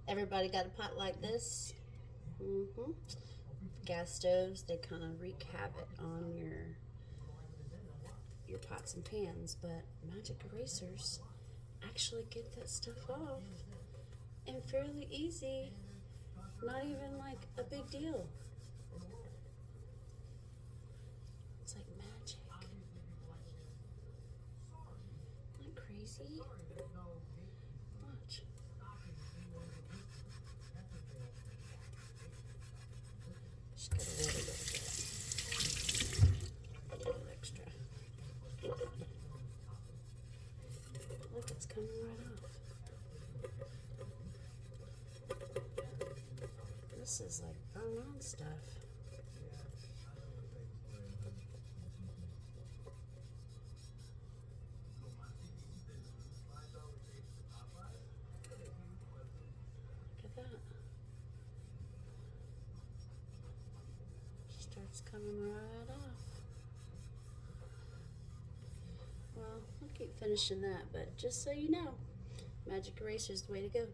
Everybody got a pot like this? Mm-hmm. Gas stoves, they kind of wreak havoc on your pots and pans, but magic erasers actually get that stuff off and fairly easy. Not even like a big deal. It's like magic. Isn't that crazy? Watch. Just gotta let it a little extra. Look, it's coming right off. This is like burn on stuff. Look at that. Starts coming right off. Well, I'll keep finishing that, but just so you know, magic eraser is the way to go.